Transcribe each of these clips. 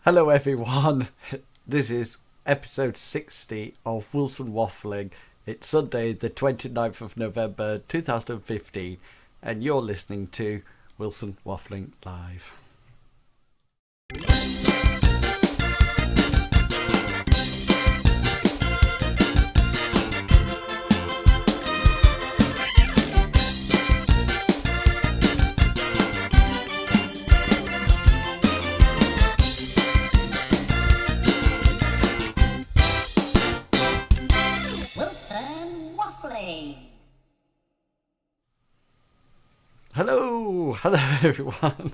Hello everyone, this is episode 60 of Wilson Waffling. It's Sunday the 29th of November 2015 and you're listening to Wilson Waffling Live. Hello everyone.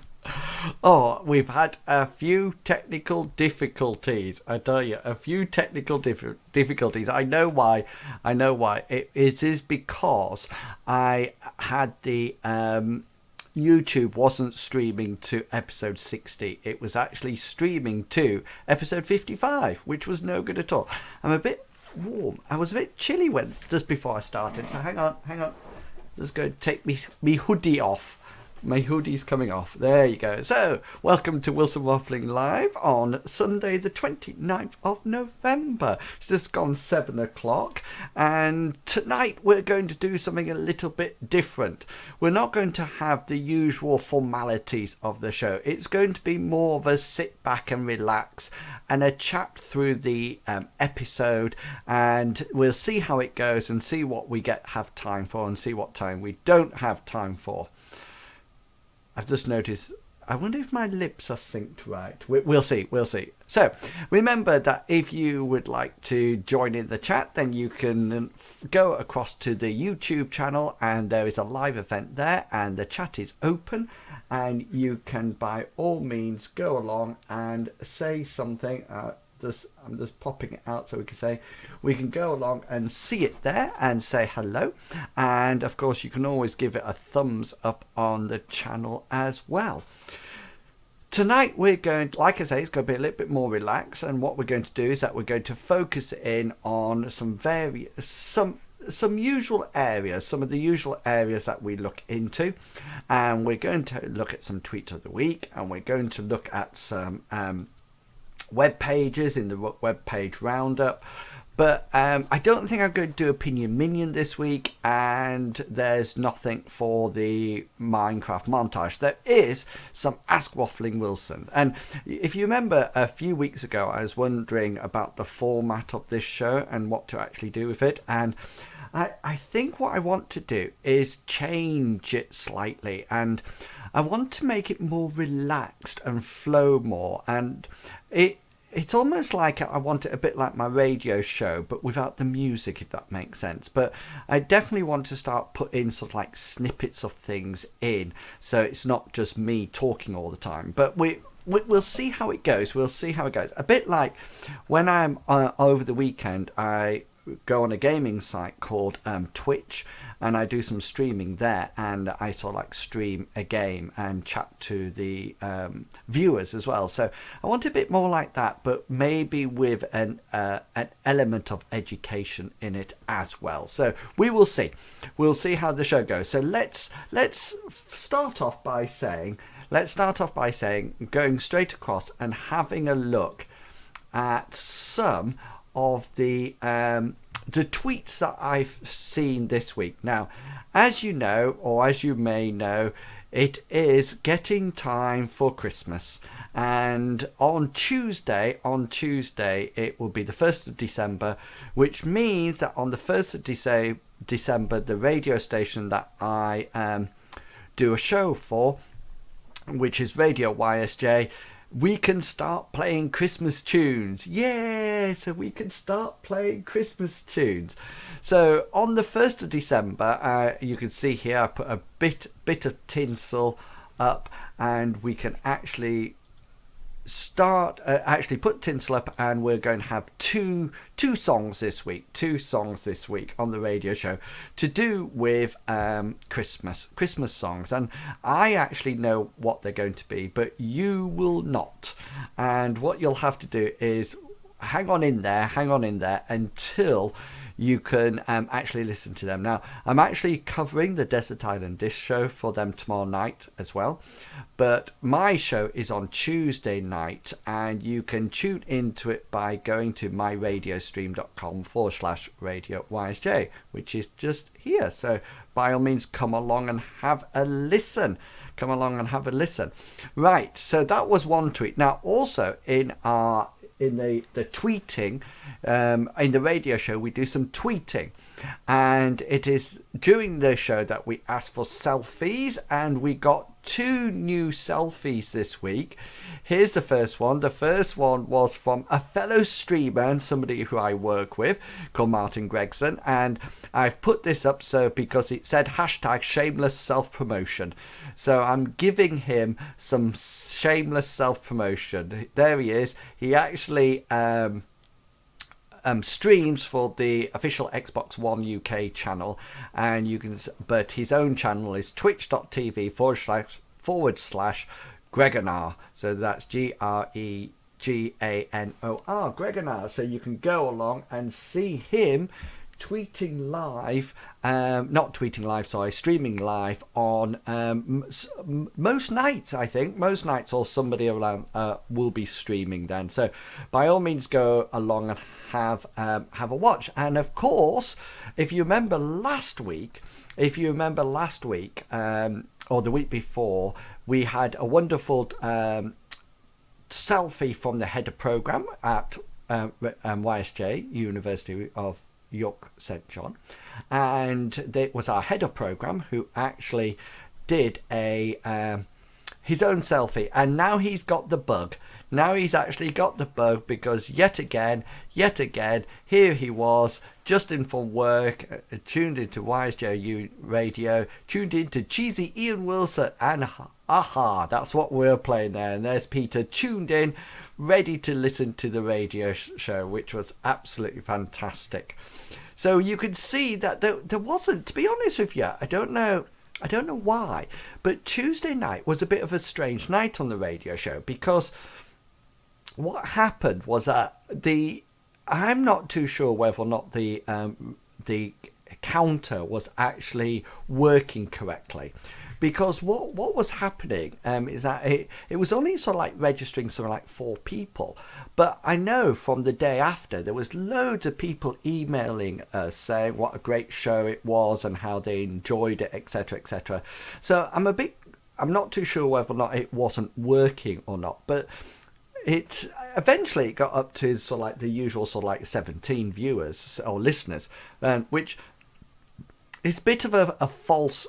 Oh, we've had a few technical difficulties. I tell you, a few technical difficulties. I know why. It is because I had the YouTube wasn't streaming to episode 60. It was actually streaming to episode 55, which was no good at all. I'm a bit warm. I was a bit chilly just before I started. So hang on. Just going to take me hoodie off. My hoodie's coming off. There you go. So, welcome to Wilson Waffling Live on Sunday the 29th of November. It's just gone 7 o'clock. And tonight we're going to do something a little bit different. We're not going to have the usual formalities of the show. It's going to be more of a sit back and relax and a chat through the episode. And we'll see how it goes and see what we have time for and see what time we don't have time for. I've just noticed, I wonder if my lips are synced right. We'll see. So, remember that if you would like to join in the chat, then you can go across to the YouTube channel and there is a live event there and the chat is open and you can by all means go along and say something. I'm just popping it out so we can go along and see it there and say hello. And of course you can always give it a thumbs up on the channel as well. Tonight we're going to, like I say, it's going to be a little bit more relaxed, and what we're going to do is that we're going to focus in on some usual areas, some of the usual areas that we look into, and we're going to look at some tweets of the week, and we're going to look at some web pages in the web page roundup. But I don't think I'm going to do Opinion Minion this week, and there's nothing for the Minecraft montage. There is some Ask Waffling Wilson. And if you remember a few weeks ago, I was wondering about the format of this show and what to actually do with it. And I think what I want to do is change it slightly, and I want to make it more relaxed and flow more. And it's almost like I want it a bit like my radio show, but without the music, if that makes sense. But I definitely want to start putting sort of like snippets of things in, so it's not just me talking all the time. But we'll see how it goes. A bit like when I'm over the weekend, I go on a gaming site called Twitch, and I do some streaming there, and I sort of like stream a game and chat to the viewers as well. So I want a bit more like that, but maybe with an element of education in it as well. So we'll see how the show goes. So let's start off by saying going straight across and having a look at some of the tweets that I've seen this week. Now, as you know, or as you may know, it is getting time for Christmas, and on Tuesday it will be the 1st of December, which means that on the 1st of December, the radio station that I do a show for, which is Radio YSJ, we can start playing Christmas tunes. Yeah, so we can start playing Christmas tunes. So on the 1st of December, you can see here I put a bit of tinsel up, and we can actually put tinsel up, and we're going to have two songs this week on the radio show to do with Christmas songs. And I actually know what they're going to be, but you will not. And what you'll have to do is hang on in there until you can actually listen to them. Now, I'm actually covering the Desert Island Disc show for them tomorrow night as well. But my show is on Tuesday night, and you can tune into it by going to myradiostream.com/radio YSJ, which is just here. So by all means, come along and have a listen. Right, so that was one tweet. Now, also in the tweeting, in the radio show, we do some tweeting, and it is during the show that we ask for selfies, and we got 2 new selfies this week. Here's the first one. The first one was from a fellow streamer and somebody who I work with called Martin Gregson, and I've put this up because it said #shameless self-promotion. So I'm giving him some shameless self-promotion. There he is. He actually streams for the official Xbox One UK channel, and but his own channel is twitch.tv//Gregonar. So that's GREGANOR, Gregonar. So you can go along and see him streaming live on most nights, I think. Most nights, or somebody around will be streaming then. So by all means, go along and have a watch. And of course, if you remember last week, or the week before, we had a wonderful selfie from the head of program at YSJ, University of York St John, and it was our head of program who actually did his own selfie, and now he's got the bug. Now he's actually got the bug, because yet again, here he was, just in from work, tuned into YSJ radio, tuned into cheesy Ian Wilson, and aha, that's what we're playing there. And there's Peter tuned in, ready to listen to the radio show, which was absolutely fantastic. So you can see that there wasn't, to be honest with you, I don't know why, but Tuesday night was a bit of a strange night on the radio show, because what happened was that I'm not too sure whether or not the counter was actually working correctly. Because what was happening is that it was only sort of like registering something like 4 people. But I know from the day after, there was loads of people emailing us saying what a great show it was and how they enjoyed it, etc., etc. So I'm not too sure whether or not it wasn't working or not. But it eventually got up to sort of like the usual sort of like 17 viewers or listeners, which is a bit of a false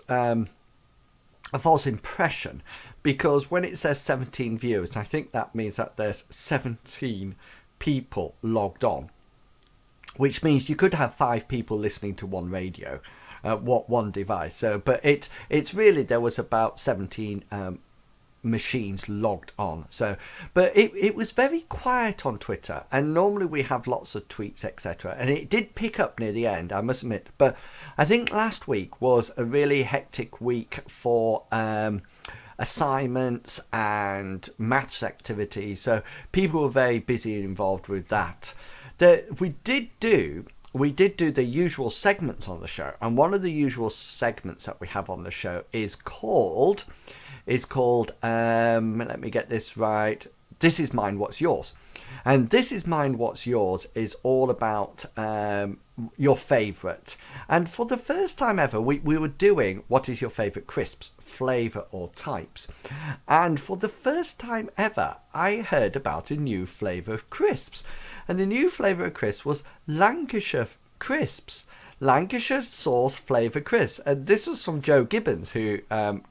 impression, because when it says 17 viewers, I think that means that there's 17 people logged on, which means you could have 5 people listening to one radio, one device. So, but it's really, there was about 17 machines logged on. So, but it was very quiet on Twitter, and normally we have lots of tweets, etc., and it did pick up near the end, I must admit. But I think last week was a really hectic week for assignments and maths activities, so people were very busy and involved with that. We did do the usual segments on the show, and one of the usual segments that we have on the show is called let me get this right, This Is Mine, What's Yours? And This Is Mine, What's Yours is all about your favourite. And for the first time ever, we were doing what is your favourite crisps, flavour or types. And for the first time ever, I heard about a new flavour of crisps. And the new flavour of crisps was Lancashire crisps. Lancashire sauce flavour crisps, and this was from Joe Gibbons, who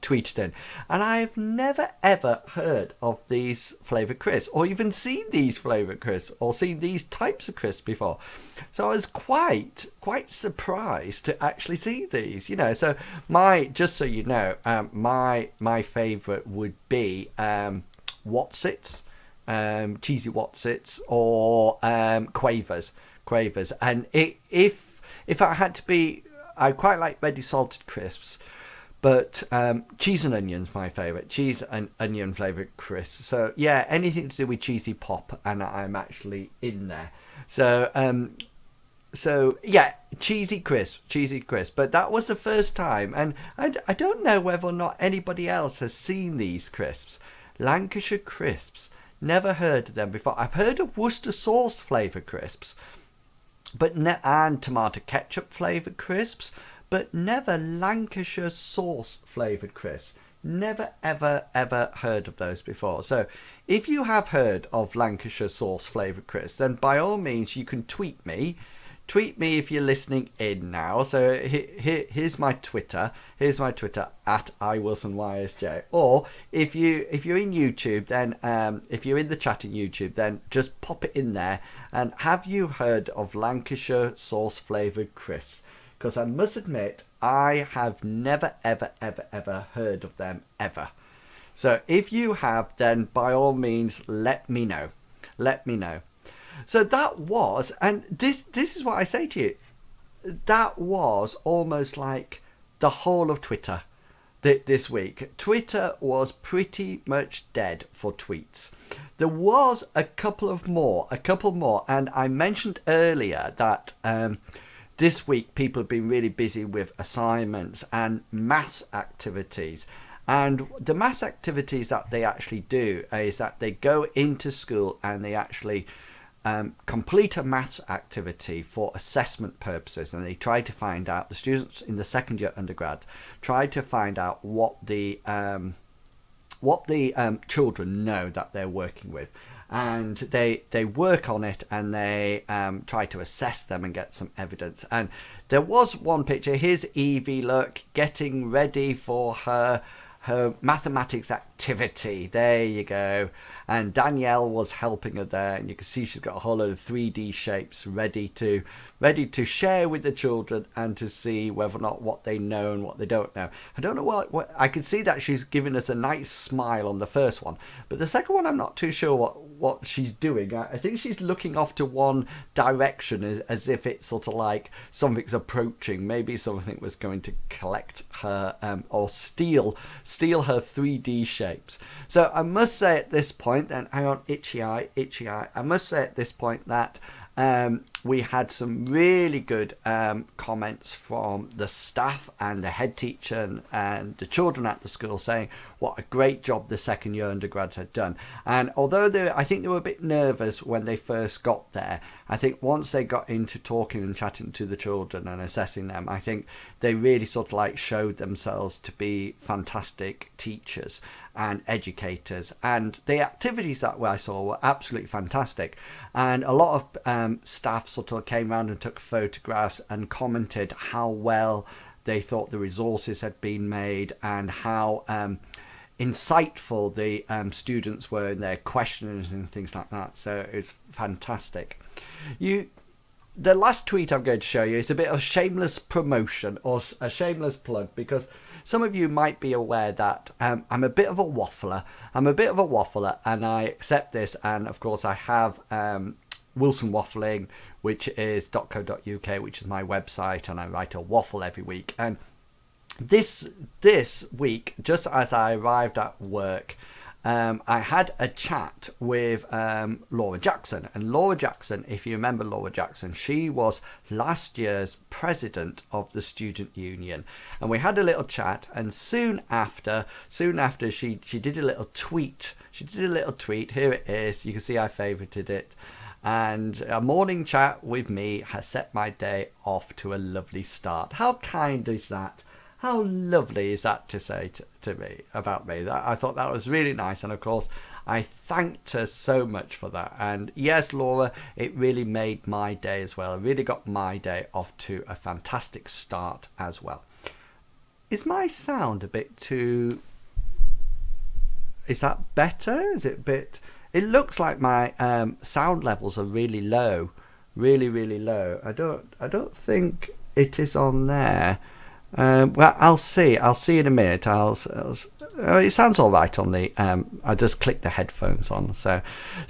tweeted in, and I've never ever heard of these flavour crisps, or even seen these flavour crisps, or seen these types of crisps before. So I was quite surprised to actually see these, So just so you know, my favourite would be Wotsits, cheesy Wotsits, or Quavers, and if I had to be, I quite like ready salted crisps, But cheese and onions, my favourite. Cheese and onion flavoured crisps. So yeah, anything to do with cheesy pop, and I'm actually in there. So yeah, cheesy crisp. But that was the first time, and I don't know whether or not anybody else has seen these crisps. Lancashire crisps. Never heard of them before. I've heard of Worcester sauce flavoured crisps, and tomato ketchup flavoured crisps, but never Lancashire sauce flavoured crisps. Never, ever, ever heard of those before. So if you have heard of Lancashire sauce flavoured crisps, then by all means you can tweet me. Tweet me if you're listening in now. So here's my Twitter. Here's my Twitter at iWilsonYSJ. Or if you're in YouTube, then if you're in the chat in YouTube, then just pop it in there. And have you heard of Lancashire sauce flavoured crisps? Because I must admit, I have never, ever, ever, ever heard of them ever. So if you have, then by all means, let me know. Let me know. So that was, and this is what I say to you, that was almost like the whole of Twitter this week. Twitter was pretty much dead for tweets. There was a couple more, and I mentioned earlier that this week people have been really busy with assignments and maths activities. And the maths activities that they actually do is that they go into school and they actually complete a maths activity for assessment purposes, and they try to find out, the students in the second year undergrad try to find out what the children know that they're working with, and they work on it, and they try to assess them and get some evidence. And there was one picture. Here's Evie, look, getting ready for her mathematics activity. There you go. And Danielle was helping her there, and you can see she's got a whole load of 3D shapes ready to share with the children and to see whether or not what they know and what they don't know. I don't know what I can see that she's giving us a nice smile on the first one, but the second one I'm not too sure what she's doing. I think she's looking off to one direction as if it's sort of like something's approaching. Maybe something was going to collect her or steal her 3D shapes. So I must say at this point, then hang on, itchy eye. I must say at this point that we had some really good comments from the staff and the head teacher and the children at the school saying what a great job the second year undergrads had done. And although I think they were a bit nervous when they first got there, I think once they got into talking and chatting to the children and assessing them, I think they really sort of like showed themselves to be fantastic teachers and educators, and the activities that I saw were absolutely fantastic. And a lot of staff sort of came around and took photographs and commented how well they thought the resources had been made and how insightful the students were in their questions and things like that. So it was fantastic. The last tweet I'm going to show you is a bit of shameless promotion or a shameless plug, because some of you might be aware that I'm a bit of a waffler. And I accept this. And of course I have Wilson Waffling, which is .co.uk, which is my website, and I write a waffle every week. And this week, just as I arrived at work, I had a chat with Laura Jackson. And Laura Jackson, if you remember Laura Jackson, she was last year's president of the student union. And we had a little chat, and soon after she did a little tweet. Here it is. You can see I favorited it. And a morning chat with me has set my day off to a lovely start. How kind is that? How lovely is that to say to me about me? I thought that was really nice. And of course, I thanked her so much for that. And yes, Laura, it really made my day as well. I really got my day off to a fantastic start as well. Is my sound a bit too... Is that better? Is it a bit... It looks like my sound levels are really low. Really, really low. I don't think it is on there. Well, I'll see in a minute. It sounds all right on the I just clicked the headphones on, so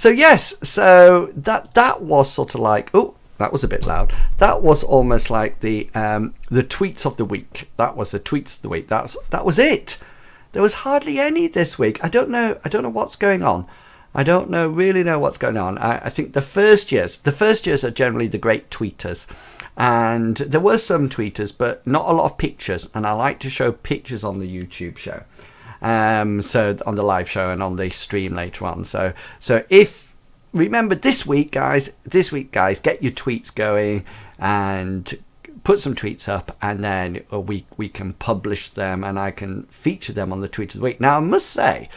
yes, so that was sort of like, oh, that was a bit loud. That was almost like the tweets of the week. That was the tweets of the week. That was it. There was hardly any this week. I don't know what's going on. I don't really know what's going on. I think the first years are generally the great tweeters, and there were some tweeters, but not a lot of pictures. And I like to show pictures on the YouTube show, so on the live show and on the stream later on. So if remember this week, guys, get your tweets going and put some tweets up, and then we can publish them and I can feature them on the tweet of the week. Now I must say,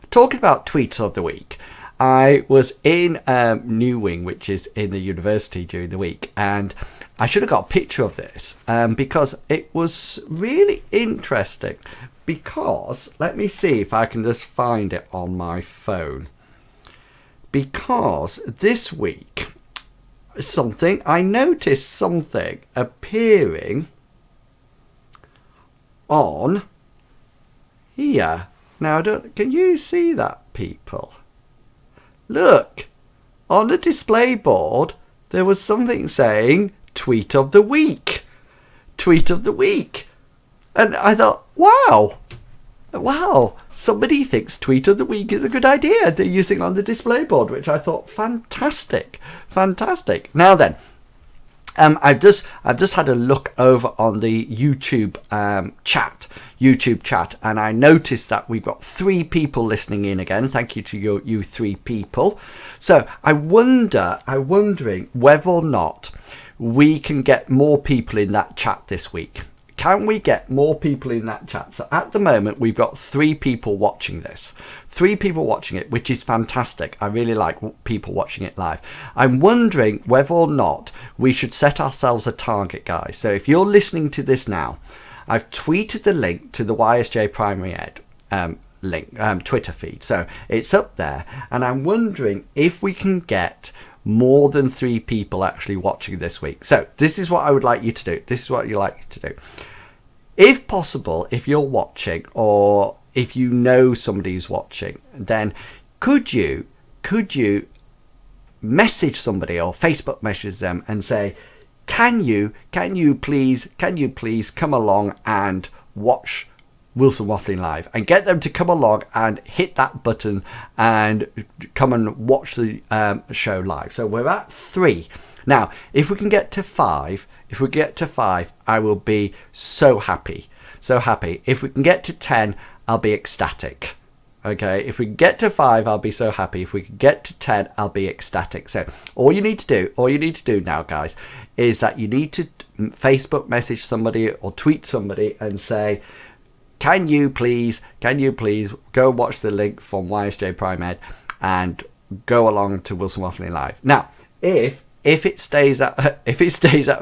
talking about tweets of the week, I was in New Wing, which is in the university, during the week, and I should have got a picture of this because it was really interesting. Because let me see if I can just find it on my phone. Because this week I noticed something appearing on here. Now, can you see that, people? Look, on the display board, there was something saying tweet of the week. Tweet of the week. And I thought, wow, somebody thinks tweet of the week is a good idea. They're using it on the display board, which I thought fantastic. Now then, I've just had a look over on the YouTube chat, and I noticed that we've got 3 people listening in again. Thank you to you 3 people. So I'm wondering whether or not we can get more people in that chat this week. Can we get more people in that chat? So at the moment, we've got 3 people watching this. 3 people watching it, which is fantastic. I really like people watching it live. I'm wondering whether or not we should set ourselves a target, guys. So if you're listening to this now, I've tweeted the link to the YSJ Primary Ed Twitter feed. So it's up there. And I'm wondering if we can get more than 3 people actually watching this week. So this is what I would like you to do. This is what you like to do. If possible, if you're watching, or if you know somebody who's watching, then could you message somebody or Facebook message them and say, can you please come along and watch Wilson Waffling live, and get them to come along and hit that button and come and watch the show live. So we're at 3 now. If we can get to 5, I will be so happy. If we can get to 10, I'll be ecstatic. Okay, if we can get to 5, I'll be so happy. If we can get to 10, I'll be ecstatic. So all you need to do now, guys, is that you need to Facebook message somebody or tweet somebody and say, can you please go watch the link from YSJ Prime Ed and go along to Wilson Waffling Live. Now, if it stays at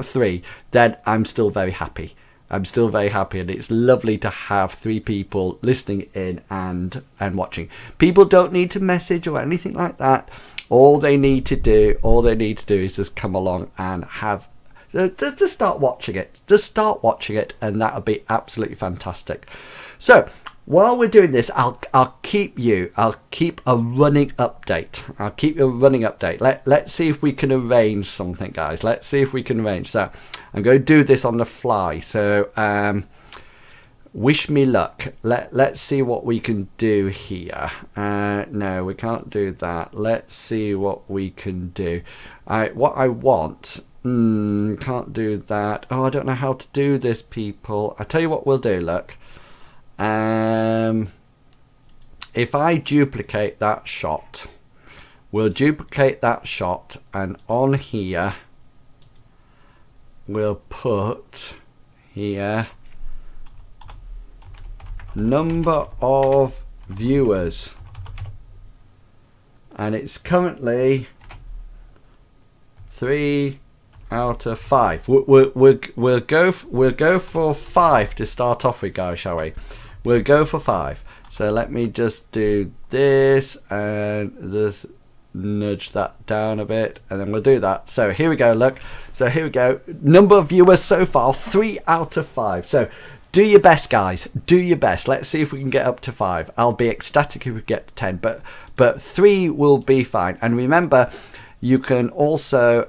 3, then I'm still very happy. And it's lovely to have 3 people listening in and watching. People don't need to message or anything like that. All they need to do is just come along and just start watching it, and that'll be absolutely fantastic. So while we're doing this, I'll keep a running update. Let's see if we can arrange something, guys. So I'm going to do this on the fly. So wish me luck. Let's see what we can do here. No, we can't do that. Let's see what we can do. What I want. Can't do that. Oh, I don't know how to do this, people. I tell you what we'll do. Look. If I duplicate that shot, and on here we'll put here number of viewers, and it's currently 3 out of 5. We'll go for 5 to start off with, guys, shall we? We'll go for 5. So let me just do this and just nudge that down a bit, and then we'll do that. So here we go. Look. So here we go. Number of viewers so far, 3 out of 5. So do your best, guys. Do your best. Let's see if we can get up to 5. I'll be ecstatic if we get to 10, but 3 will be fine. And remember, You can also,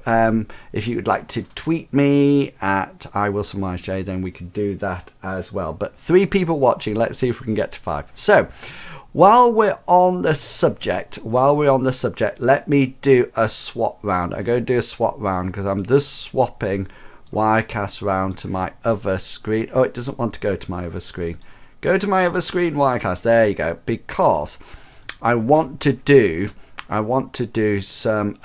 if you would like to tweet me at iWilsonYJ, then we can do that as well. But 3 people watching. Let's see if we can get to 5. So while we're on the subject, let me do a swap round. I'm going to do a swap round because I'm just swapping Wirecast round to my other screen. Oh, it doesn't want to go to my other screen. Go to my other screen, Wirecast. There you go. Because I want to do some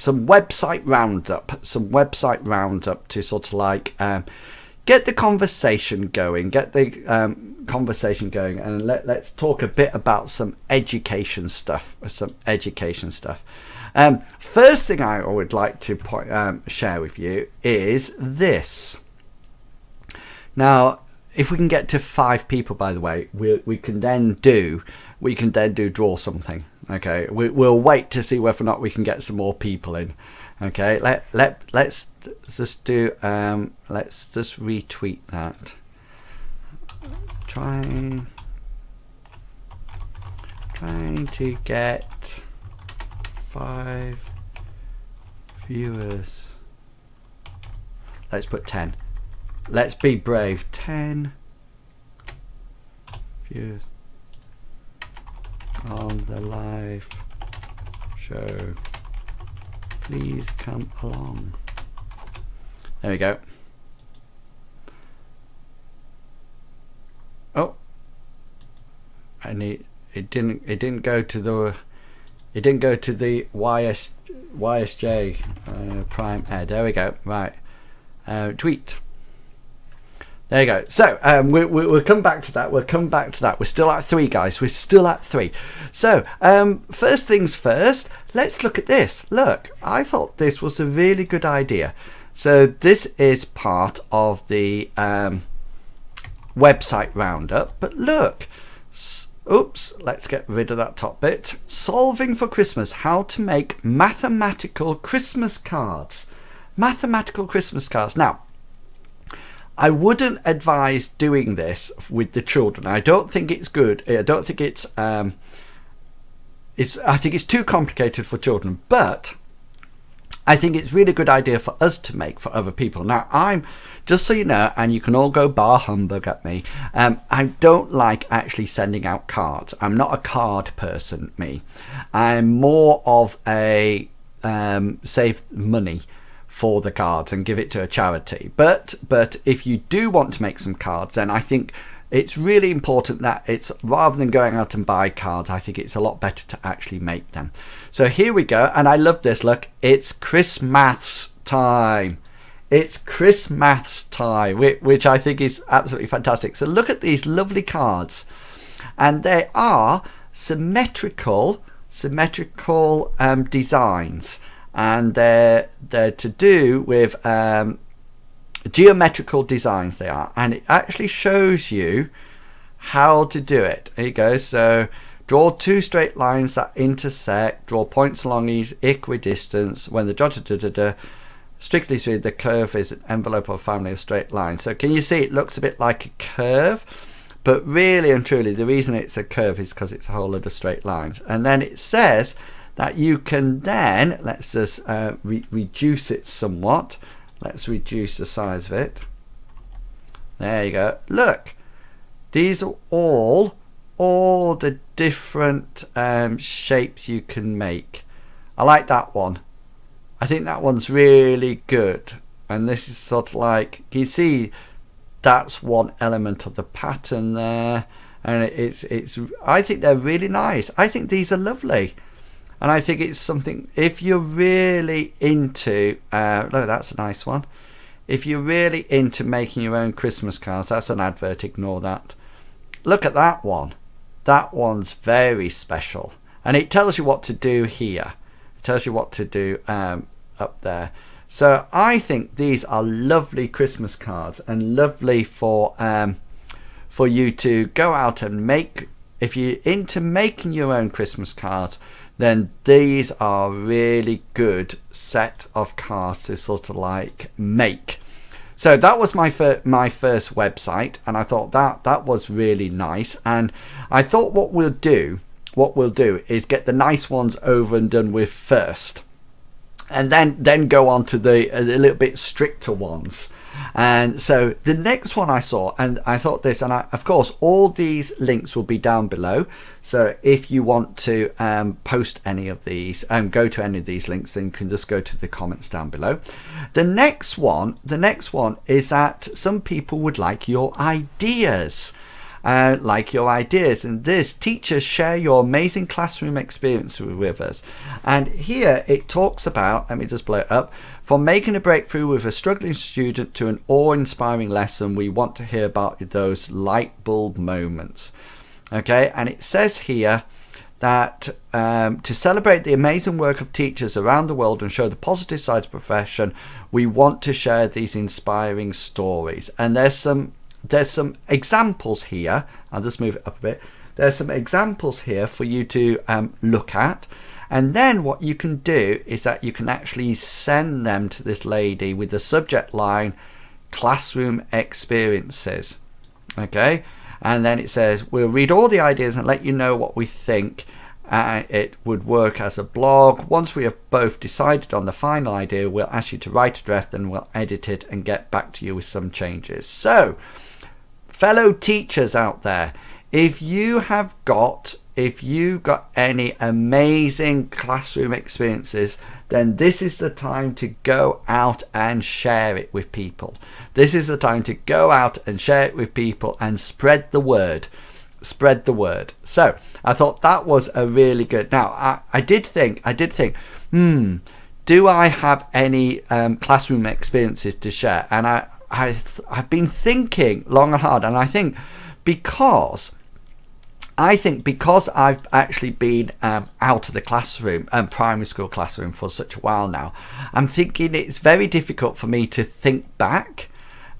website roundup to sort of like get the conversation going, and let's talk a bit about some education stuff. First thing I would like to share with you is this. Now, if we can get to 5 people, by the way, we can then do draw something. Okay, we'll wait to see whether or not we can get some more people in. Okay, let's just do let's just retweet that. Trying to get 5 viewers. Let's put 10. Let's be brave. 10 viewers on the live show. Please come along. There we go. Oh, and it didn't go to the YSJ Prime Air. There we go. Right, tweet. There you go. So we'll come back to that. We're still at 3, guys. We're still at 3. So first things first, let's look at this. Look, I thought this was a really good idea. So this is part of the website roundup. But look, oops, let's get rid of that top bit. Solving for Christmas, how to make mathematical Christmas cards. Mathematical Christmas cards. Now, I wouldn't advise doing this with the children. I don't think it's good. I don't think it's I think it's too complicated for children, but I think it's really good idea for us to make for other people. Now, I'm just so you know, and you can all go bar humbug at me, I don't like actually sending out cards. I'm not a card person, me. I'm more of a save money for the cards and give it to a charity. But if you do want to make some cards, then I think it's really important that it's, rather than going out and buy cards, I think it's a lot better to actually make them. So here we go, and I love this. Look, it's Christmas time. It's Christmas time, which I think is absolutely fantastic. So look at these lovely cards, and they are symmetrical designs. And they're to do with geometrical designs, they are, and it actually shows you how to do it. There you go. So draw 2 straight lines that intersect, draw points along equidistance when the strictly speaking, the curve is an envelope or family of straight lines. So can you see it looks a bit like a curve, but really and truly the reason it's a curve is because it's a whole lot of straight lines. And then it says that you can then, let's just reduce it somewhat. Let's reduce the size of it. There you go. Look, these are all the different shapes you can make. I like that one. I think that one's really good. And this is sort of like, you see, that's one element of the pattern there. And it's I think they're really nice. I think these are lovely. And I think it's something, if you're really into, look, that's a nice one. If you're really into making your own Christmas cards, that's an advert, ignore that. Look at that one. That one's very special. And it tells you what to do here. It tells you what to do up there. So I think these are lovely Christmas cards and lovely for you to go out and make. If you're into making your own Christmas cards, then these are really good set of cards to sort of like make. So that was my first website, and I thought that was really nice. And I thought what we'll do is get the nice ones over and done with first. and then go on to the a little bit stricter ones. And so the next one I saw, and I thought this, and of course all these links will be down below, so if you want to post any of these and go to any of these links, then you can just go to the comments down below. The next one is that some people would like your ideas. And this, teachers, share your amazing classroom experience with us. And here it talks about, let me just blow it up, from making a breakthrough with a struggling student to an awe-inspiring lesson, we want to hear about those light bulb moments. Okay, and it says here that to celebrate the amazing work of teachers around the world and show the positive side of the profession, we want to share these inspiring stories. And there's some examples here. I'll just move it up a bit. There's some examples here for you to look at, and then what you can do is that you can actually send them to this lady with the subject line classroom experiences. Okay, and then it says we'll read all the ideas and let you know what we think. It would work as a blog. Once we have both decided on the final idea, we'll ask you to write a draft and we'll edit it and get back to you with some changes. So fellow teachers out there, if you got any amazing classroom experiences, then this is the time to go out and share it with people. This is the time to go out and share it with people and spread the word. Spread the word. So I thought that was a really good. Now I did think, do I have any classroom experiences to share? And I've been thinking long and hard, and I think because I've actually been out of the classroom, primary school classroom, for such a while now, I'm thinking it's very difficult for me to think back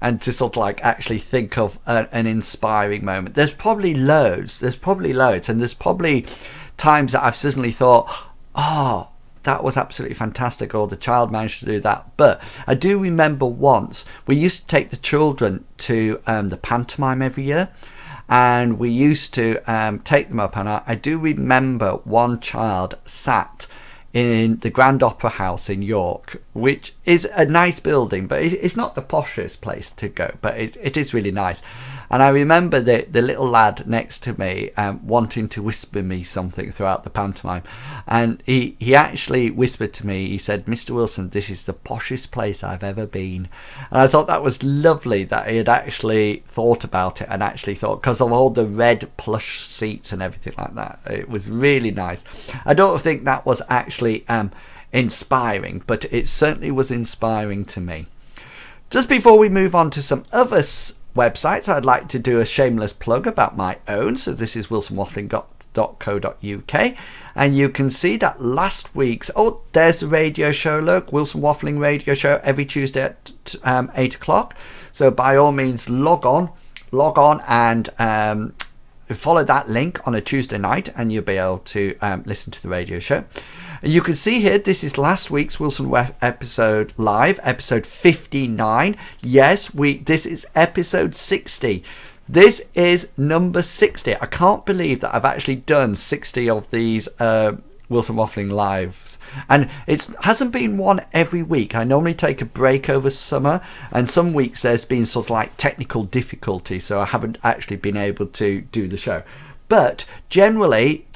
and to sort of like actually think of an inspiring moment. There's probably loads, and there's probably times that I've suddenly thought, oh, that was absolutely fantastic, or the child managed to do that. But I do remember once we used to take the children to the pantomime every year, and we used to take them up, and I do remember one child sat in the Grand Opera House in York, which is a nice building, but it's not the poshest place to go, but it is really nice. And I remember the little lad next to me wanting to whisper me something throughout the pantomime, and he actually whispered to me, he said, "Mr. Wilson, this is the poshest place I've ever been." And I thought that was lovely that he had actually thought about it, and actually thought, because of all the red plush seats and everything like that, it was really nice. I don't think that was actually inspiring, but it certainly was inspiring to me. Just before we move on to some other websites, I'd like to do a shameless plug about my own. So this is wilsonwaffling.co.uk, and you can see that last week's, there's the radio show, look, Wilson Waffling radio show every Tuesday at 8 o'clock. So by all means log on and follow that link on a Tuesday night, and you'll be able to listen to the radio show. You can see here, this is last week's Wilson episode live, episode 59. Yes, this is episode 60. This is number 60. I can't believe that I've actually done 60 of these Wilson Waffling lives, and it hasn't been one every week. I normally take a break over summer, and some weeks there's been sort of like technical difficulty, so I haven't actually been able to do the show. But generally,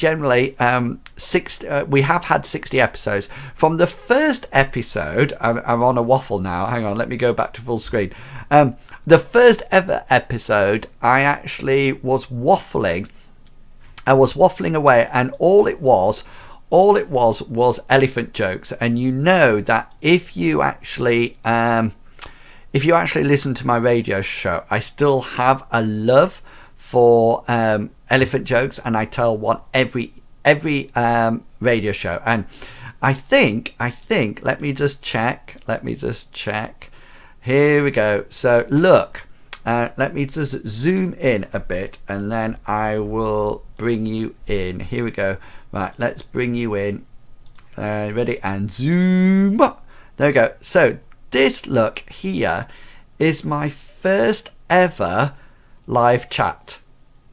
60, we have had 60 episodes. From the first episode, I'm on a waffle now. Hang on, let me go back to full screen. The first ever episode, I actually was waffling. I was waffling away, and all it was elephant jokes. And you know that if you actually listen to my radio show, I still have a love for elephant jokes, and I tell one every radio show. And I think let me just check, here we go. So look, let me just zoom in a bit, and then I will bring you in. Here we go. Right, let's bring you in. Ready, and zoom. There we go. So this, look here, is my first ever live chat.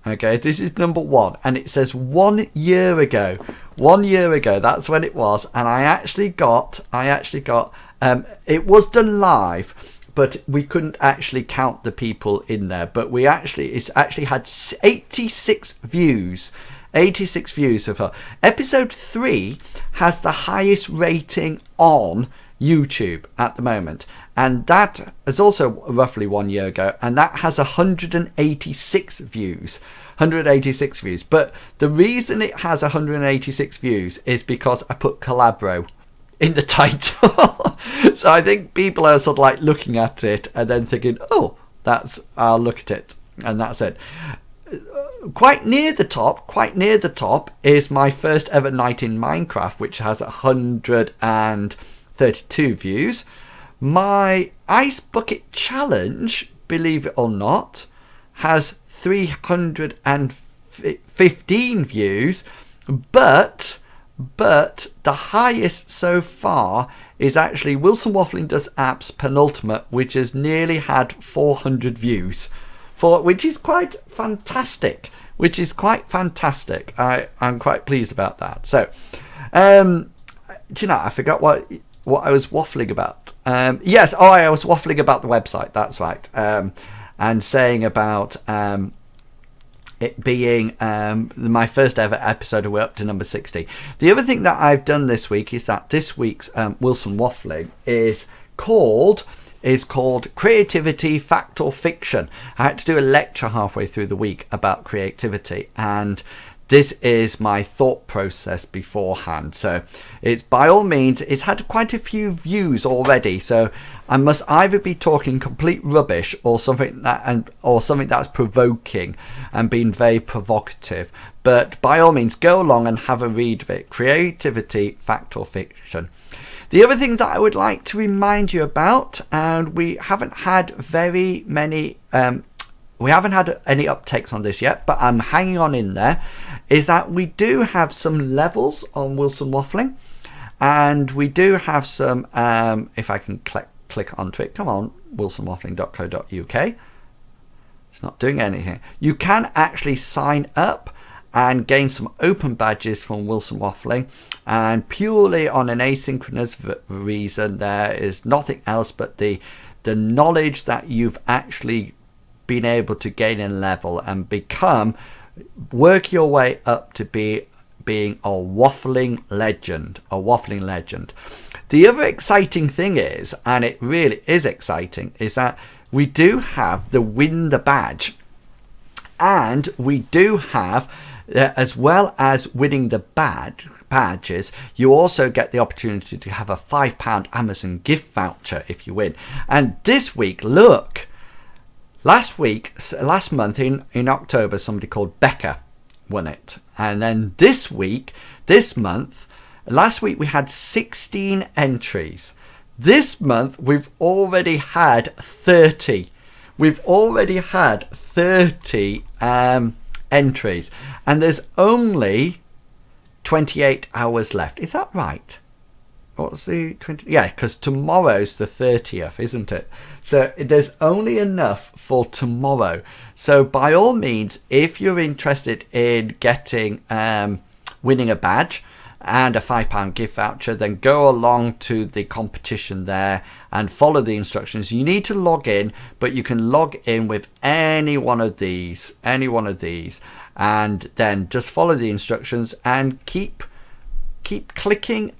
Okay, this is number 1, and it says 1 year ago. 1 year ago. That's when it was, and I actually got. It was done live, but we couldn't actually count the people in there. But it's actually had 86 views. 86 views so far. Episode 3 has the highest rating on YouTube at the moment, and that is also roughly 1 year ago, and that has 186 views. 186 views. But the reason it has 186 views is because I put Collabro in the title. So I think people are sort of like looking at it and then thinking, oh, I'll look at it, and that's it. Quite near the top is my first ever night in Minecraft, which has 132 views. My Ice Bucket Challenge, believe it or not, has 315 views, but the highest so far is actually Wilson Waffling Does Apps Penultimate, which has nearly had 400 views, which is quite fantastic. I'm quite pleased about that. So, do you know, I forgot what I was waffling about. Yes, I was waffling about the website. That's right. And saying about it being my first ever episode, and we're up to number 60. The other thing that I've done this week is that this week's Wilson Waffling is called Creativity, Fact or Fiction. I had to do a lecture halfway through the week about creativity, and this is my thought process beforehand. So it's, by all means, it's had quite a few views already, so I must either be talking complete rubbish or something that's provoking and being very provocative. But by all means, go along and have a read of it. Creativity, Fact or Fiction. The other thing that I would like to remind you about, and we haven't had very many, we haven't had any uptakes on this yet, but I'm hanging on in there, is that we do have some levels on Wilson Waffling, and we do have some, if I can click onto it, come on, wilsonwaffling.co.uk. It's not doing anything. You can actually sign up and gain some open badges from Wilson Waffling, and purely on an asynchronous reason. There is nothing else but the knowledge that you've actually been able to gain a level and work your way up to being a waffling legend. The other exciting thing is, and it really is exciting, is that we do have the Win the Badge, and we do have, as well as winning the badges, you also get the opportunity to have a £5 Amazon gift voucher if you win. And this week, look, last month in October, somebody called Becca won it. And then last week we had 16 entries. This month we've already had 30. We've already had 30 entries, and there's only 28 hours left. Is that right? What's the 20? Yeah, because tomorrow's the 30th, isn't it? So there's only enough for tomorrow. So by all means, if you're interested in getting winning a badge and a £5 gift voucher, then go along to the competition there and follow the instructions. You need to log in, but you can log in with any one of these, and then just follow the instructions and keep clicking,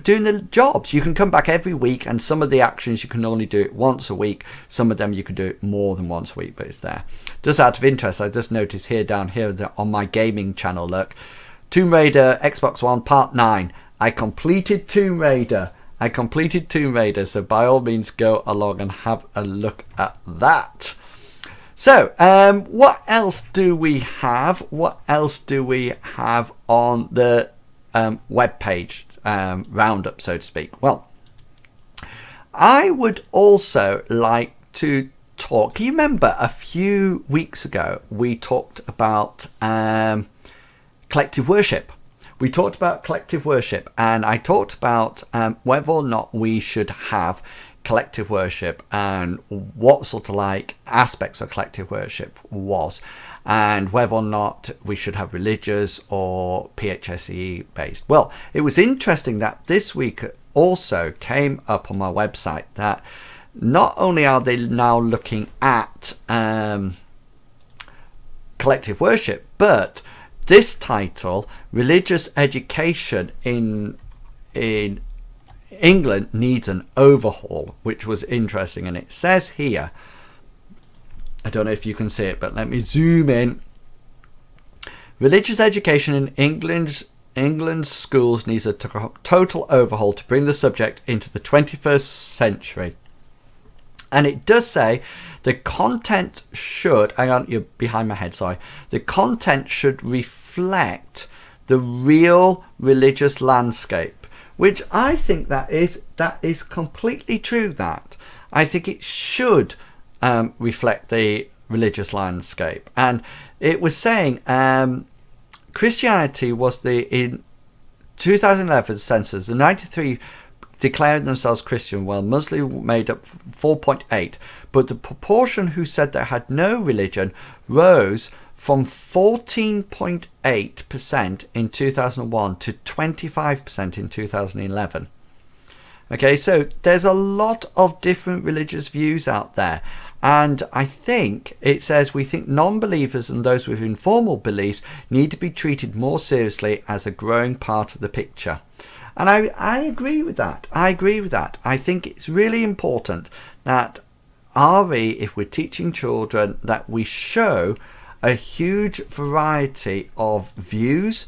doing the jobs. You can come back every week, and some of the actions you can only do it once a week. Some of them you can do it more than once a week, but it's there. Just out of interest, I just noticed here down here that on my gaming channel, look, Tomb Raider Xbox One Part 9. I completed Tomb Raider. So by all means, go along and have a look at that. So, what else do we have? What else do we have on the web page roundup, so to speak? Well, I would also like to talk. You remember a few weeks ago we talked about collective worship. We talked about collective worship, and I talked about whether or not we should have collective worship and what sort of like aspects of collective worship was. and whether or not we should have religious or PHSE based. Well, it was interesting that this week also came up on my website that not only are they now looking at collective worship, but this title, religious education in England needs an overhaul, which was interesting. And it says here, I don't know if you can see it, but let me zoom in. Religious education in England's schools needs a total overhaul to bring the subject into the 21st century. And it does say the content should, hang on, you're behind my head, sorry. The content should reflect the real religious landscape, which I think that is completely true. That I think it should reflect the religious landscape. And it was saying Christianity was in 2011 census, the 93 declared themselves Christian, while Muslim made up 4.8, but the proportion who said they had no religion rose from 14.8% in 2001 to 25% in 2011. Okay, so there's a lot of different religious views out there. And I think it says we think non-believers and those with informal beliefs need to be treated more seriously as a growing part of the picture. And I agree with that. I think it's really important that if we're teaching children, that we show a huge variety of views,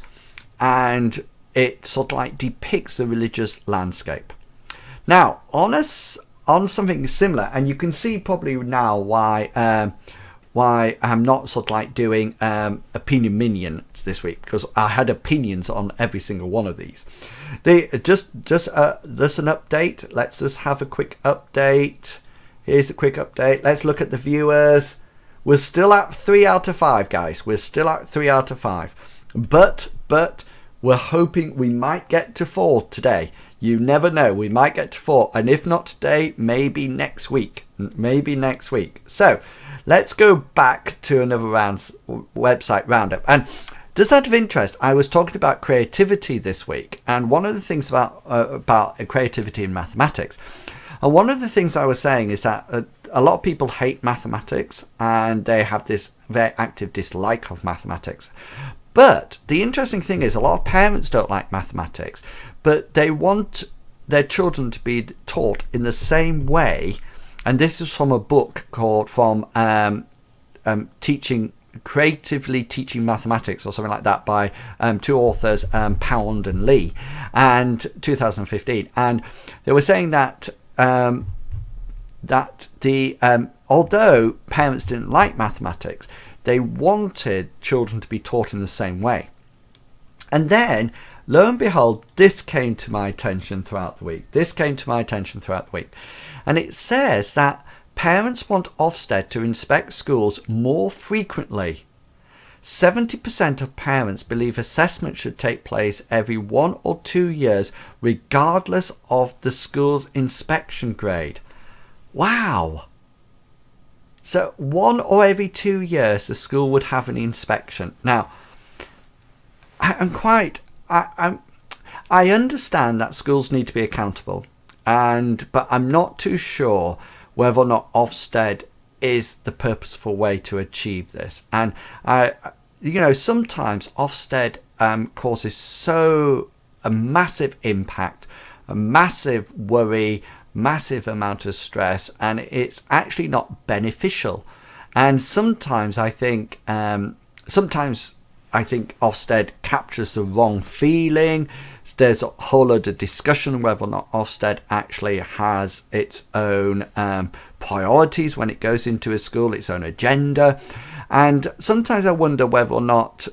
and it sort of like depicts the religious landscape. Now, on something similar, and you can see probably now why I'm not sort of like doing opinion minions this week, because I had opinions on every single one of these. Just an update. Let's just have a quick update. Here's a quick update. Let's look at the viewers. We're still at 3 out of 5, guys. We're still at 3 out of 5. But we're hoping we might get to 4 today. You never know. We might get to 4. And if not today, maybe next week. So let's go back to another website roundup. And just out of interest, I was talking about creativity this week. And one of the things about creativity in mathematics, and one of the things I was saying is that a lot of people hate mathematics and they have this very active dislike of mathematics. But the interesting thing is a lot of parents don't like mathematics, but they want their children to be taught in the same way. And this is from a book called Creatively Teaching Mathematics or something like that by two authors, Pound and Lee, and 2015. And they were saying that although parents didn't like mathematics, they wanted children to be taught in the same way. And then, lo and behold, this came to my attention throughout the week. And it says that parents want Ofsted to inspect schools more frequently. 70% of parents believe assessment should take place every 1 or 2 years, regardless of the school's inspection grade. Wow! So 1 or every 2 years, the school would have an inspection. Now, I understand that schools need to be accountable, but I'm not too sure whether or not Ofsted is the purposeful way to achieve this. And sometimes Ofsted causes a massive impact, a massive worry, massive amount of stress, and it's actually not beneficial. And sometimes I think Ofsted captures the wrong feeling. There's a whole load of discussion whether or not Ofsted actually has its own priorities when it goes into a school, its own agenda. And sometimes I wonder whether or not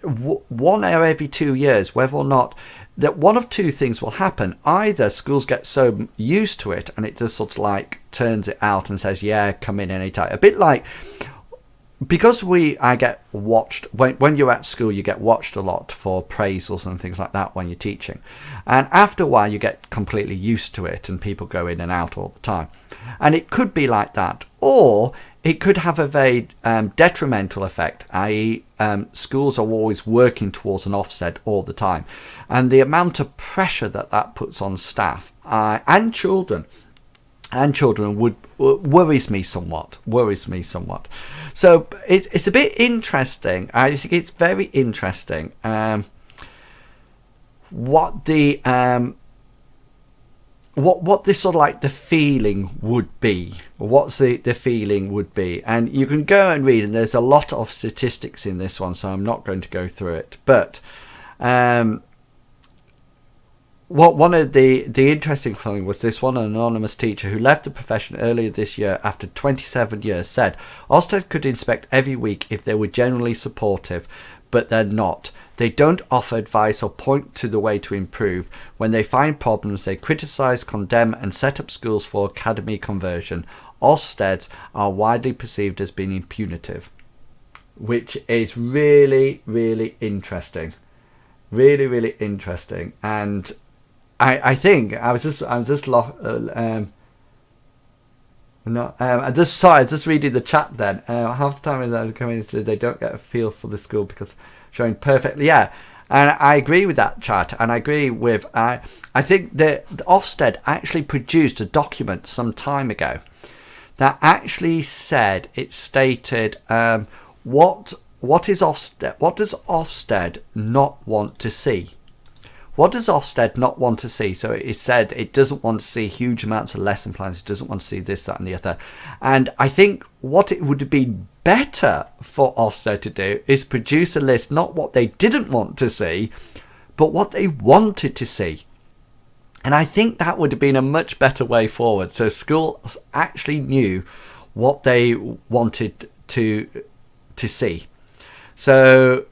1 or every 2 years, whether or not that one of two things will happen. Either schools get so used to it and it just sort of like turns it out and says, yeah, come in anytime. A bit like because I get watched when you're at school, you get watched a lot for appraisals and things like that when you're teaching, and after a while you get completely used to it and people go in and out all the time, and it could be like that, or it could have a very detrimental effect, i.e. Schools are always working towards an Ofsted all the time, and the amount of pressure that puts on staff and children worries me somewhat. So it's a bit interesting. I think it's very interesting what the what this sort of like the feeling would be. What's the feeling would be, and you can go and read, and there's a lot of statistics in this one, so I'm not going to go through it, but one of the interesting thing was this one anonymous teacher who left the profession earlier this year after 27 years said Ofsted could inspect every week if they were generally supportive, but they're not. They don't offer advice or point to the way to improve. When they find problems, they criticise, condemn and set up schools for academy conversion. Ofsteds are widely perceived as being punitive, which is really, really interesting. Really, really interesting. And I think I was just reading the chat then. Half the time in the community they don't get a feel for the school because showing perfectly, yeah. And I agree with that chat, and I agree with I think that Ofsted actually produced a document some time ago that actually stated what is Ofsted, what does Ofsted not want to see. What does Ofsted not want to see? So it said it doesn't want to see huge amounts of lesson plans. It doesn't want to see this, that and the other. And I think what it would have been better for Ofsted to do is produce a list, not what they didn't want to see, but what they wanted to see. And I think that would have been a much better way forward. So schools actually knew what they wanted to see. So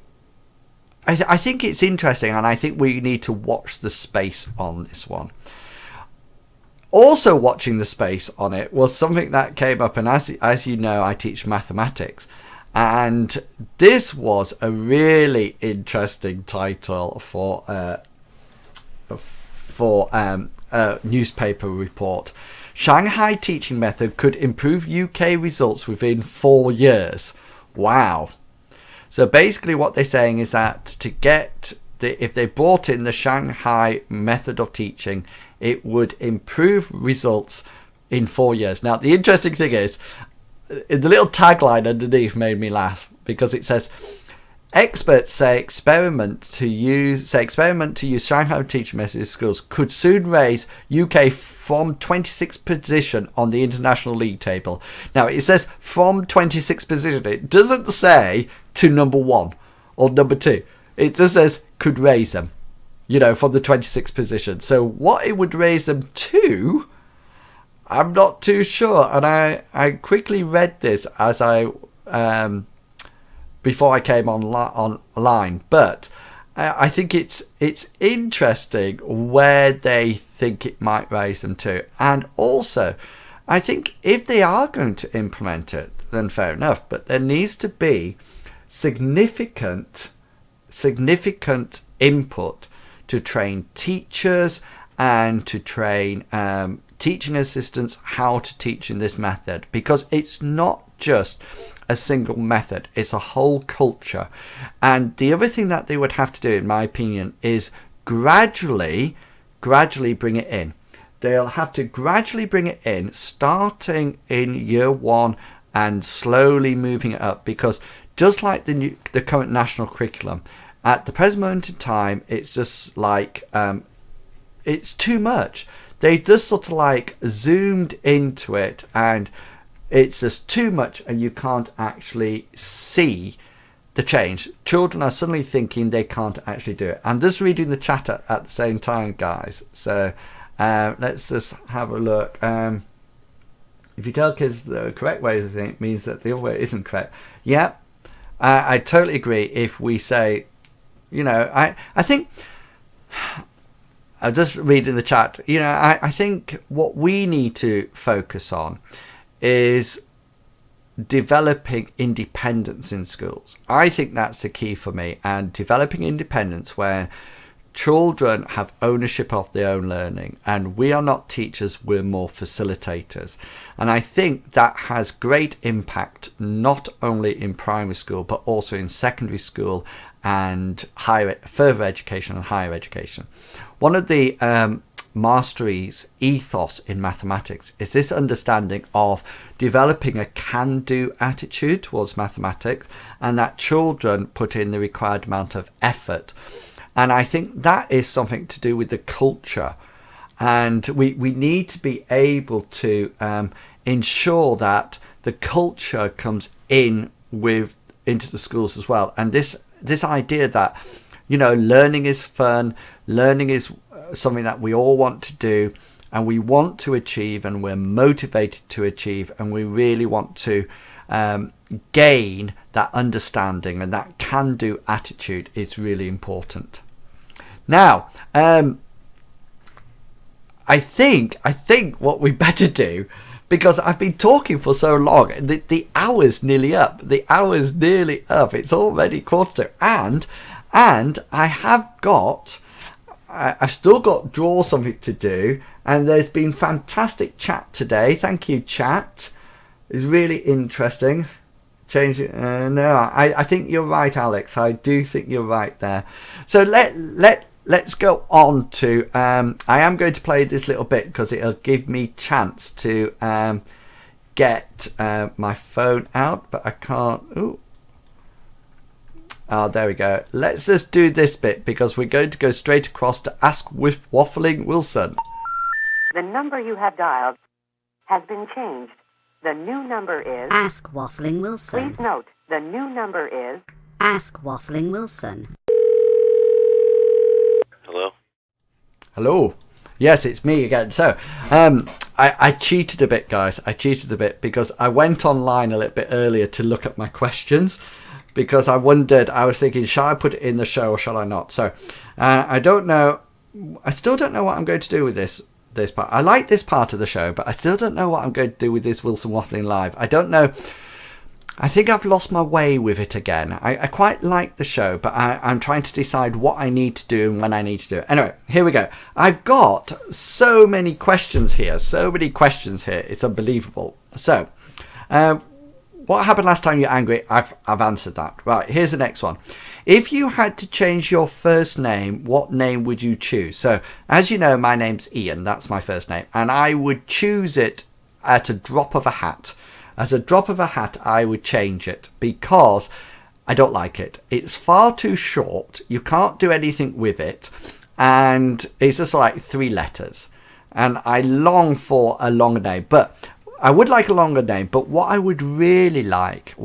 I think it's interesting, and I think we need to watch the space on this one. Also watching the space on it was something that came up, and as you know, I teach mathematics, and this was a really interesting title for a newspaper report. Shanghai teaching method could improve UK results within 4 years. Wow. So basically what they're saying is that if they brought in the Shanghai method of teaching, it would improve results in 4 years. Now, the interesting thing is, the little tagline underneath made me laugh, because it says, experts say experiment to use Shanghai teaching method in schools could soon raise UK from 26th position on the international league table. Now, it says from 26th position. It doesn't say to number 1 or number 2. It just says could raise them, from the 26th position. So what it would raise them to, I'm not too sure. And I quickly read this as before I came online, but I think it's interesting where they think it might raise them to. And also, I think if they are going to implement it, then fair enough, but there needs to be significant input to train teachers and to train teaching assistants how to teach in this method, because it's not just a single method, it's a whole culture. And the other thing that they would have to do, in my opinion, is gradually bring it in. They'll have to gradually bring it in, starting in year 1 and slowly moving it up, because just like the current national curriculum, at the present moment in time, it's just like it's too much. They just sort of like zoomed into it, and it's just too much, and you can't actually see the change. Children are suddenly thinking they can't actually do it. I'm just reading the chat at the same time, guys. So let's just have a look. If you tell kids the correct way of thinking, it means that the other way isn't correct. Yeah, I totally agree. If we say, I think, I'm just reading the chat. I think what we need to focus on is developing independence in schools. I think that's the key for me, and developing independence where children have ownership of their own learning, and we are not teachers, we're more facilitators. And I think that has great impact not only in primary school but also in secondary school and further education and higher education. One of the mastery's ethos in mathematics is this understanding of developing a can-do attitude towards mathematics, and that children put in the required amount of effort. And I think that is something to do with the culture. And we need to be able to ensure that the culture comes into the schools as well. And this idea that, learning is fun, learning is something that we all want to do, and we want to achieve, and we're motivated to achieve, and we really want to gain that understanding, and that can-do attitude is really important. Now, I think what we better do, because I've been talking for so long, the hour's nearly up. It's already quarter, and I've still got draw something to do, and there's been fantastic chat today. Thank you, chat. It's really interesting. I think you're right, Alex. I do think you're right there. So let's go on to I am going to play this little bit because it'll give me chance to get my phone out, but I can't. There we go. Let's just do this bit because we're going to go straight across to Ask with Waffling Wilson. The number you have dialed has been changed. The new number is... Ask Waffling Wilson. Please note, the new number is... Ask Waffling Wilson. Hello. Yes, it's me again. So, I cheated a bit, guys. Because I went online a little bit earlier to look at my questions, because I was thinking, shall I put it in the show or shall I not? So, I don't know. I still don't know what I'm going to do with this part. I like this part of the show, but I still don't know what I'm going to do with this Wilson Waffling Live. I don't know. I think I've lost my way with it again. I quite like the show, but I'm trying to decide what I need to do and when I need to do it. Anyway, here we go. I've got so many questions here. It's unbelievable. So, what happened last time you're angry? I've answered that. Right, here's the next one. If you had to change your first name, what name would you choose? So, as you know, my name's Ian. That's my first name. And I would choose it at a drop of a hat. As a drop of a hat, I would change it because I don't like it. It's far too short. You can't do anything with it. And it's just like 3 letters. And I long for a longer name. But I would like a longer name. But what I would really like,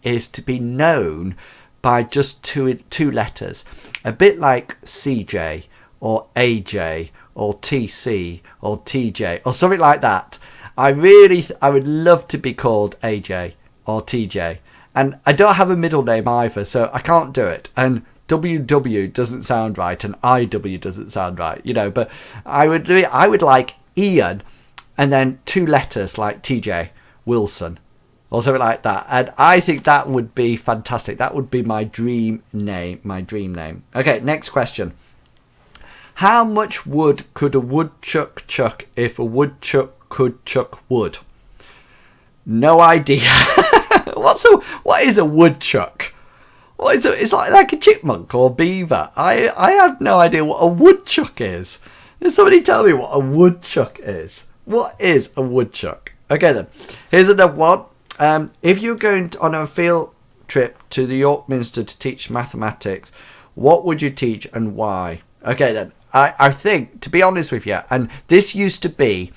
is to be known by just two letters. A bit like CJ or AJ or TC or TJ or something like that. I would love to be called AJ or TJ. And I don't have a middle name either, so I can't do it. And WW doesn't sound right, and IW doesn't sound right, but I would like Ian and then 2 letters like TJ Wilson or something like that. And I think that would be fantastic. That would be my dream name. Okay, next question. How much wood could a woodchuck chuck if a woodchuck could chuck wood? No idea. What is a woodchuck? What is it? It's like a chipmunk or beaver. I have no idea what a woodchuck is. Can somebody tell me what a woodchuck is? What is a woodchuck? Okay then. Here's another one. If you're going on a field trip to the York Minster to teach mathematics, what would you teach and why? Okay then. I think, to be honest with you, and this used to be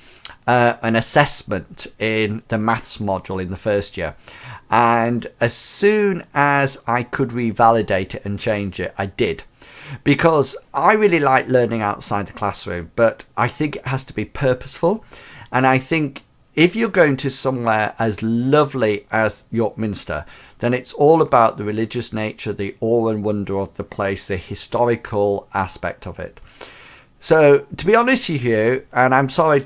an assessment in the maths module in the first year, and as soon as I could revalidate it and change it, I did, because I really like learning outside the classroom, but I think it has to be purposeful. And I think if you're going to somewhere as lovely as York Minster, then it's all about the religious nature, the awe and wonder of the place, the historical aspect of it. So, to be honest with you, and I'm sorry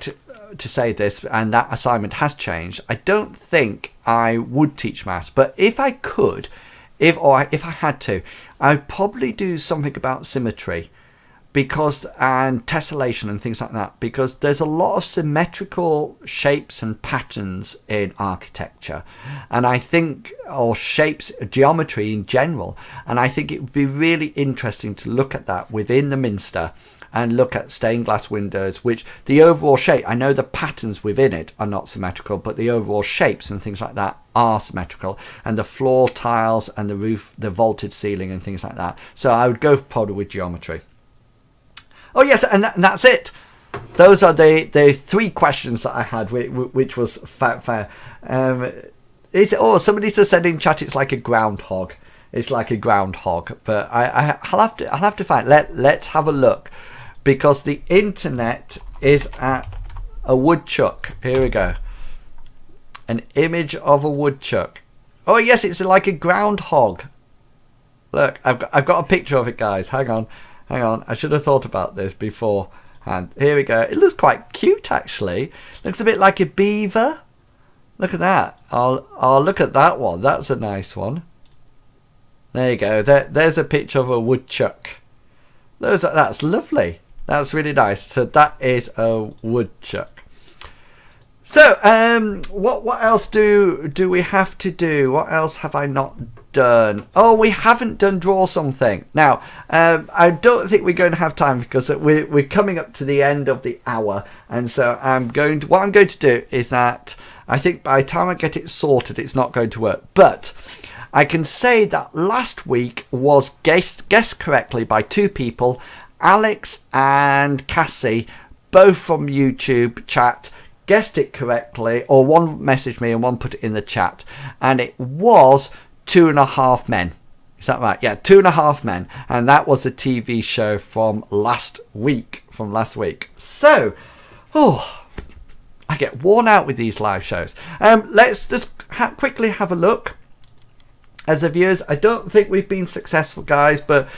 to say this, and that assignment has changed. I don't think I would teach maths, but if I could, if I had to, I'd probably do something about symmetry, because and tessellation and things like that, because there's a lot of symmetrical shapes and patterns in architecture, and I think, or shapes, geometry in general, and I think it would be really interesting to look at that within the Minster and look at stained glass windows, which the overall shape, I know the patterns within it are not symmetrical, but the overall shapes and things like that are symmetrical, and the floor tiles and the roof, the vaulted ceiling and things like that. So I would go probably with geometry. Oh yes, and that's it. Those are the 3 questions that I had, which was fair. Somebody just said in chat it's like a groundhog. It's like a groundhog, but I'll have to find. Let's have a look, because the internet is at a woodchuck. Here we go. An image of a woodchuck. Oh yes, it's like a groundhog. Look, I've got a picture of it, guys. Hang on. I should have thought about this beforehand. Here we go. It looks quite cute, actually. Looks a bit like a beaver. Look at that. I'll look at that one. That's a nice one. There you go. There's a picture of a woodchuck. That's lovely. That's really nice. So that is a woodchuck. So what else do we have to do? What else have I not done? Oh, we haven't done draw something. Now, I don't think we're going to have time, because we're coming up to the end of the hour, and so what I'm going to do is that I think by the time I get it sorted, it's not going to work. But I can say that last week was guessed correctly by 2 people, Alex and Cassie, both from YouTube chat. Guessed it correctly, or one messaged me and one put it in the chat, and it was 2.5 Men. Is that right? Yeah, 2.5 Men, and that was a TV show from last week. So, I get worn out with these live shows. Let's just quickly have a look. As the viewers, I don't think we've been successful, guys, but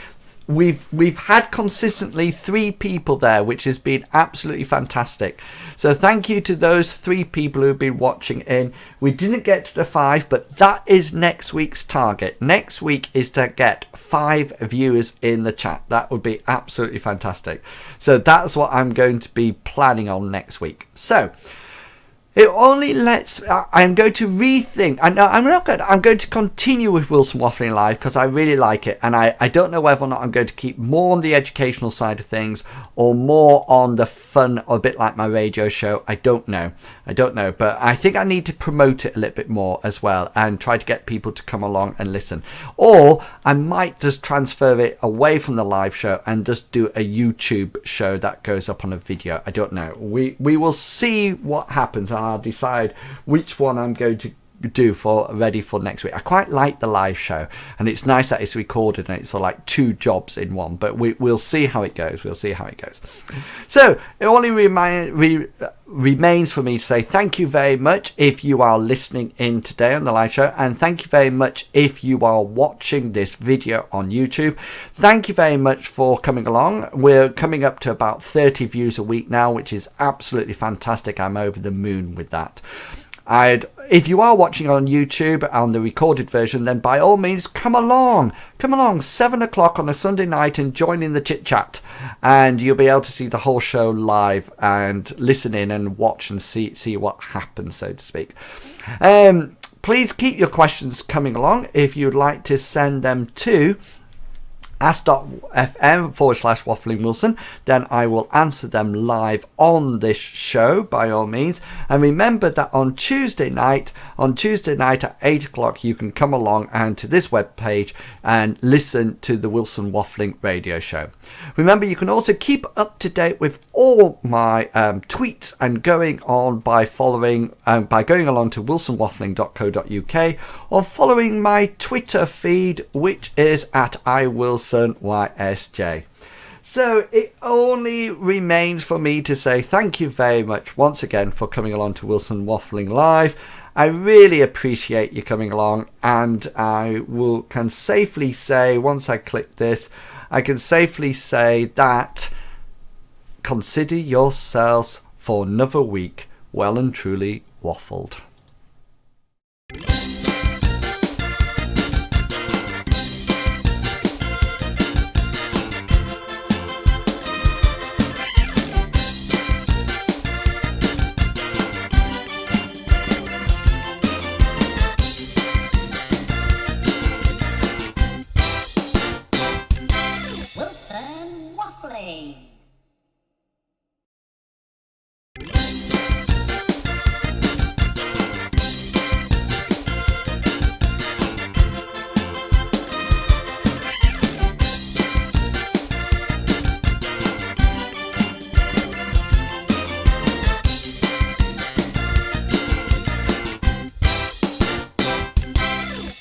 we've had consistently 3 people there, which has been absolutely fantastic. So thank you to those 3 people who've been watching in. We didn't get to the 5, but that is next week's target. Next week is to get 5 viewers in the chat. That would be absolutely fantastic. So that's what I'm going to be planning on next week. So it only lets. I'm going to rethink. I'm going to continue with Wilson Waffling Live, because I really like it, and I don't know whether or not I'm going to keep more on the educational side of things or more on the fun, or a bit like my radio show. I don't know, but I think I need to promote it a little bit more as well, and try to get people to come along and listen. Or I might just transfer it away from the live show and just do a YouTube show that goes up on a video. I don't know. We will see what happens. I'll decide which one I'm going to do ready for next week. I quite like the live show, and it's nice that it's recorded and it's sort of like 2 jobs in one, but we'll see how it goes. So it only remains for me to say thank you very much if you are listening in today on the live show, and thank you very much if you are watching this video on YouTube. Thank you very much for coming along. We're coming up to about 30 views a week now, which is absolutely fantastic. I'm over the moon with that. If you are watching on YouTube on the recorded version, then by all means come along 7 o'clock on a Sunday night and join in the chit chat, and you'll be able to see the whole show live and listen in and watch and see what happens, so to speak. Please keep your questions coming along. If you'd like to send them to ask.fm/Waffling then I will answer them live on this show, by all means. And remember that on Tuesday night at 8 o'clock, you can come along and to this webpage and listen to the Wilson Waffling radio show. Remember, you can also keep up to date with all my tweets and going on by going along to wilsonwaffling.co.uk, or following my Twitter feed, which is at iWilsonYSJ. So it only remains for me to say thank you very much once again for coming along to Wilson Waffling Live. I really appreciate you coming along, and can safely say, once I click this, I can safely say that consider yourselves for another week well and truly waffled. Wilson Waffling.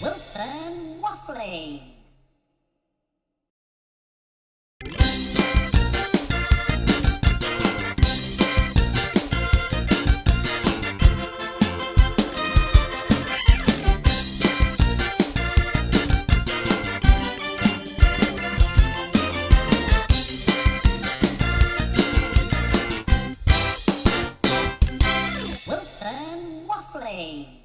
Wilson Waffling. Wilson Waffling.